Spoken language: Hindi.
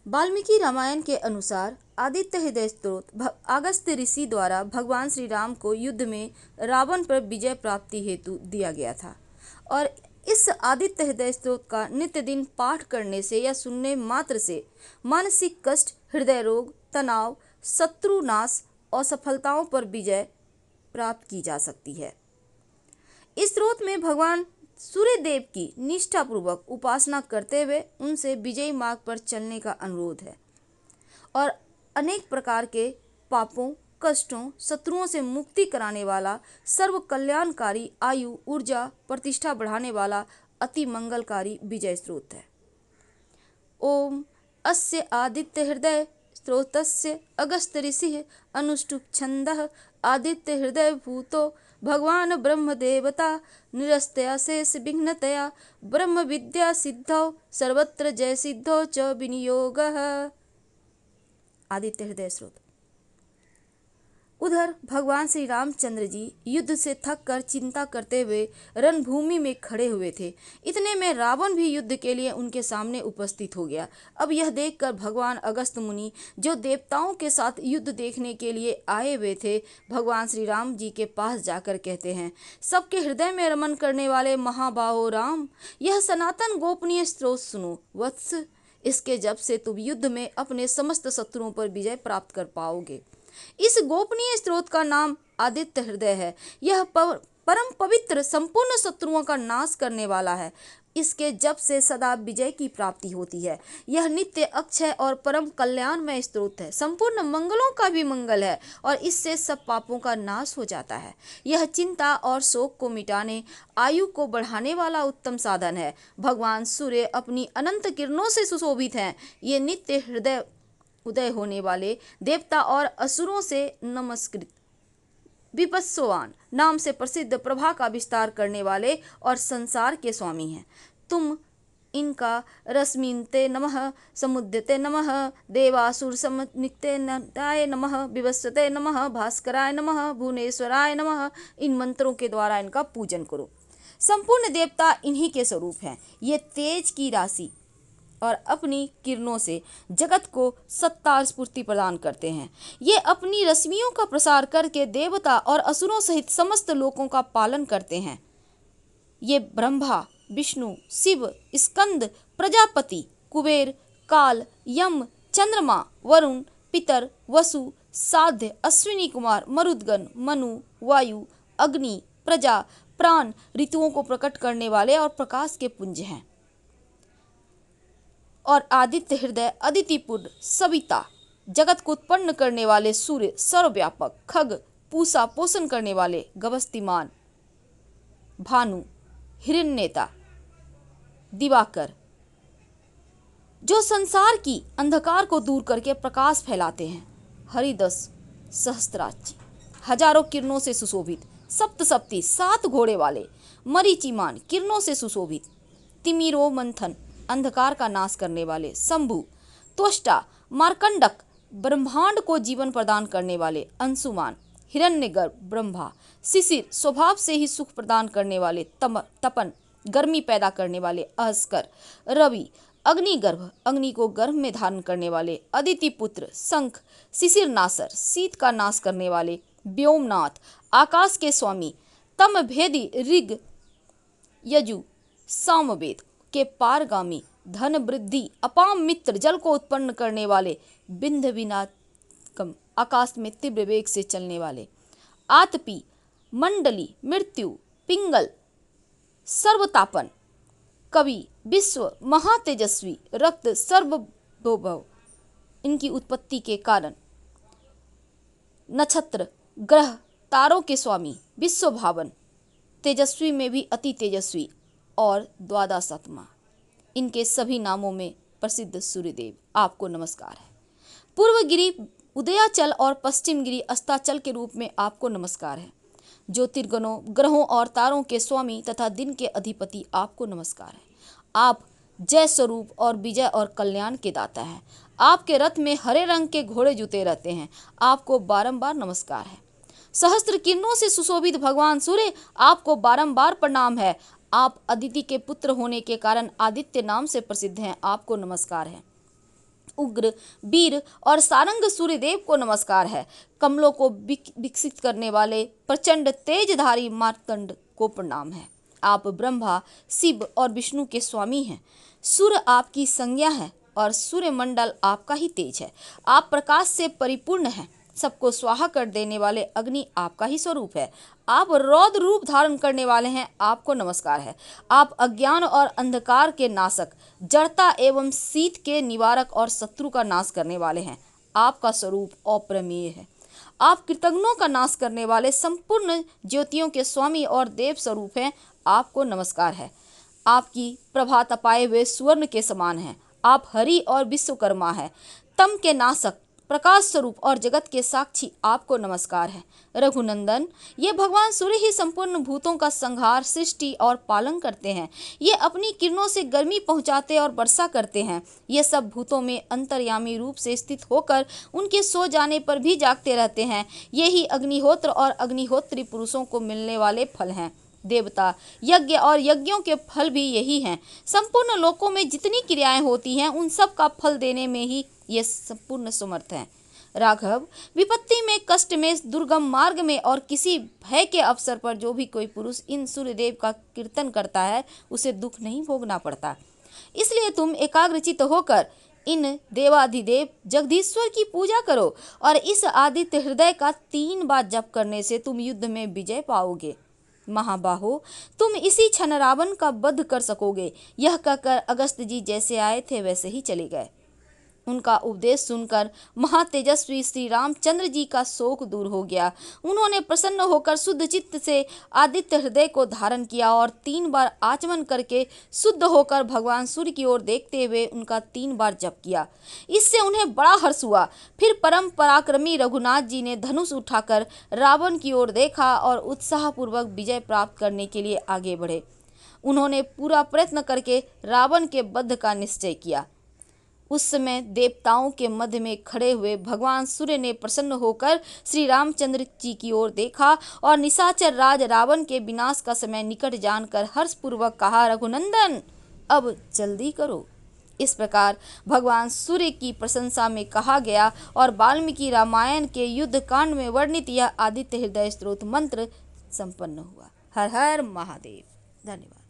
वाल्मीकि रामायण के अनुसार आदित्य हृदय स्तोत्र अगस्त्य ऋषि द्वारा भगवान श्री राम को युद्ध में रावण पर विजय प्राप्ति हेतु दिया गया था। और इस आदित्य हृदय स्तोत्र का नित्य दिन पाठ करने से या सुनने मात्र से मानसिक कष्ट, हृदय रोग, तनाव, शत्रु नाश, असफलताओं पर विजय प्राप्त की जा सकती है। इस स्तोत्र में भगवान सूर्य देव की निष्ठापूर्वक उपासना करते हुए उनसे विजयी मार्ग पर चलने का अनुरोध है और अनेक प्रकार के पापों, कष्टों, शत्रुओं से मुक्ति कराने वाला, सर्व कल्याणकारी, आयु, ऊर्जा, प्रतिष्ठा बढ़ाने वाला अति मंगलकारी विजय स्रोत है। ओम अस्य आदित्य हृदय स्तोत्रस्य अगस्त्य ऋषिः अनुष्टुप् छन्दः आदित्य हृदय भूतो भगवान ब्रह्म देवता निरस्तया शेष विघ्नतया ब्रह्म विद्या सिद्धौ सर्वत्र जय सिद्धौ च विनियोगः। आदित्य हृदय स्तोत्र। उधर भगवान श्री रामचंद्र जी युद्ध से थक कर चिंता करते हुए रणभूमि में खड़े हुए थे। इतने में रावण भी युद्ध के लिए उनके सामने उपस्थित हो गया। अब यह देखकर भगवान अगस्त्य मुनि, जो देवताओं के साथ युद्ध देखने के लिए आए हुए थे, भगवान श्री राम जी के पास जाकर कहते हैं, सबके हृदय में रमन करने वाले महाबाहो राम, यह सनातन गोपनीय स्रोत सुनो वत्स। इसके जप से तुम युद्ध में अपने समस्त शत्रुओं पर विजय प्राप्त कर पाओगे। इस गोपनीय स्रोत का नाम आदित्य हृदय है। यह परम पवित्र, संपूर्ण शत्रुओं का नाश करने वाला है। इसके जप से सदा विजय की प्राप्ति होती है। यह नित्य, अक्षय और परम कल्याणमय स्रोत है। संपूर्ण मंगलों का भी मंगल है और इससे सब पापों का नाश हो जाता है। यह चिंता और शोक को मिटाने, आयु को बढ़ाने वाला उत्तम साधन है। भगवान सूर्य अपनी अनंत किरणों से सुशोभित हैं। ये नित्य हृदय उदय होने वाले देवता और असुरों से नमस्कृत विपस्सवान नाम से प्रसिद्ध प्रभा का विस्तार करने वाले और संसार के स्वामी हैं। तुम इनका रश्मिन्ते नमः, समुद्यते नमः, देवासुर समन्विताय नमः, विवस्वते नमः, भास्कराय नमः, भुवनेश्वराय नमः, इन मंत्रों के द्वारा इनका पूजन करो। संपूर्ण देवता इन्हीं के स्वरूप हैं। ये तेज की राशि और अपनी किरणों से जगत को सत्ता और स्फूर्ति प्रदान करते हैं। ये अपनी रश्मियों का प्रसार करके देवता और असुरों सहित समस्त लोकों का पालन करते हैं। ये ब्रह्मा, विष्णु, शिव, स्कंद, प्रजापति, कुबेर, काल, यम, चंद्रमा, वरुण, पितर, वसु, साध्य, अश्विनी कुमार, मरुदगण, मनु, वायु, अग्नि, प्रजा, प्राण, ऋतुओं को प्रकट करने वाले और प्रकाश के पुंज हैं। और आदित्य हृदय, अदितिपुत्र, सविता, जगत को उत्पन्न करने वाले सूर्य, सर्वव्यापक, खग, पूषा, पोषण करने वाले, गवस्तिमान, भानु, हिरण्येता, दिवाकर, जो संसार की अंधकार को दूर करके प्रकाश फैलाते हैं, हरिदस, सहस्त्राची, हजारों किरणों से सुशोभित, सप्तसप्ती, 7 घोड़े वाले, मरीचिमान, किरणों से सुशोभित, तिमिरो मंथन, अंधकार का नाश करने वाले, शंभु, त्वष्टा, मार्कंडक, ब्रह्मांड को जीवन प्रदान करने वाले, अंशुमान, हिरण्यगर्भ, ब्रह्मा, शिशिर, स्वभाव से ही सुख प्रदान करने वाले, तपन, गर्मी पैदा करने वाले, अहस्कर, रवि, अग्निगर्भ, अग्नि को गर्भ में धारण करने वाले, अदिति पुत्र, शंख, शिशिर नासर, शीत का नाश करने वाले, व्योमनाथ, आकाश के स्वामी, तम भेदी, ऋग, यजु, सामवेद के पारगामी, धन वृद्धि, अपाम मित्र, जल को उत्पन्न करने वाले, बिंद विनाकम, आकाश में तीव्र वेग से चलने वाले, आतपी, मंडली, मृत्यु, पिंगल, सर्वतापन, कवि, विश्व, महातेजस्वी, रक्त, सर्वभव, इनकी उत्पत्ति के कारण, नक्षत्र, ग्रह, तारों के स्वामी, विश्व भावन, तेजस्वी में भी अति तेजस्वी और द्वादशात्मा, इनके सभी नामों में प्रसिद्ध सूर्यदेव, आपको नमस्कार है। पूर्व गिरी उदयाचल और पश्चिम गिरी अस्ताचल के रूप में आपको नमस्कार है। ज्योतिर्गणों, ग्रहों और तारों के स्वामी तथा दिन के अधिपति, आपको नमस्कार है। आप जय स्वरूप और विजय और कल्याण के दाता हैं। आपके रथ में हरे रंग के घोड़े जुते रहते हैं। आपको बारंबार नमस्कार है। सहस्त्र किरणों से सुशोभित भगवान सूर्य, आपको बारंबार प्रणाम है। आप अदिति के पुत्र होने के कारण आदित्य नाम से प्रसिद्ध हैं। आपको नमस्कार है। उग्र, वीर और सारंग सूर्यदेव को नमस्कार है। कमलों को विकसित करने वाले प्रचंड तेजधारी मार्तंड को प्रणाम है। आप ब्रह्मा, शिव और विष्णु के स्वामी हैं। सूर्य आपकी संज्ञा है और सूर्यमंडल आपका ही तेज है। आप प्रकाश से परिपूर्ण हैं। सबको स्वाहा कर देने वाले अग्नि आपका ही स्वरूप है। आप रौद्र रूप धारण करने वाले हैं, आपको नमस्कार है। आप अज्ञान और अंधकार के नाशक, जड़ता एवं शीत के निवारक और शत्रु का नाश करने वाले हैं। आपका स्वरूप अप्रमेय है। आप कृतज्ञों का नाश करने वाले संपूर्ण ज्योतियों के स्वामी और देव स्वरूप हैं, आपको नमस्कार है। आपकी प्रभा तपाए हुए स्वर्ण के समान है। आप हरि और विश्वकर्मा है। तम के नाशक, प्रकाश स्वरूप और जगत के साक्षी, आपको नमस्कार है। रघुनंदन, ये भगवान सूर्य ही संपूर्ण भूतों का संहार, सृष्टि और पालन करते हैं। ये अपनी किरणों से गर्मी पहुंचाते और वर्षा करते हैं। ये सब भूतों में अंतर्यामी रूप से स्थित होकर उनके सो जाने पर भी जागते रहते हैं। ये ही अग्निहोत्र और अग्निहोत्री पुरुषों को मिलने वाले फल हैं। देवता, यज्ञ और यज्ञों के फल भी यही हैं। संपूर्ण लोकों में जितनी क्रियाएं होती हैं, उन सब का फल देने में ही ये संपूर्ण समर्थ हैं। राघव, विपत्ति में, कष्ट में, दुर्गम मार्ग में और किसी भय के अवसर पर जो भी कोई पुरुष इन सूर्यदेव का कीर्तन करता है, उसे दुख नहीं भोगना पड़ता। इसलिए तुम एकाग्रचित्त होकर इन देवाधिदेव जगदीश्वर की पूजा करो और इस आदित्य हृदय का 3 बार जप करने से तुम युद्ध में विजय पाओगे। महाबाहो, तुम इसी क्षण रावण का वध कर सकोगे। यह कहकर अगस्त्य जी जैसे आए थे वैसे ही चले गए। उनका उपदेश सुनकर महातेजस्वी श्री रामचंद्र जी का शोक दूर हो गया। उन्होंने प्रसन्न होकर शुद्ध चित्त से आदित्य हृदय को धारण किया और 3 बार आचमन करके शुद्ध होकर भगवान सूर्य की ओर देखते हुए उनका 3 बार जप किया। इससे उन्हें बड़ा हर्ष हुआ। फिर परम पराक्रमी रघुनाथ जी ने धनुष उठाकर रावण की ओर देखा और उत्साहपूर्वक विजय प्राप्त करने के लिए आगे बढ़े। उन्होंने पूरा प्रयत्न करके रावण के वध का निश्चय किया। उस समय देवताओं के मध्य में खड़े हुए भगवान सूर्य ने प्रसन्न होकर श्री रामचंद्र जी की ओर देखा और निशाचर राज रावण के विनाश का समय निकट जानकर हर्षपूर्वक कहा, रघुनंदन, अब जल्दी करो। इस प्रकार भगवान सूर्य की प्रशंसा में कहा गया और वाल्मीकि रामायण के युद्ध कांड में वर्णित यह आदित्य हृदय स्तोत्र मंत्र संपन्न हुआ। हर हर महादेव। धन्यवाद।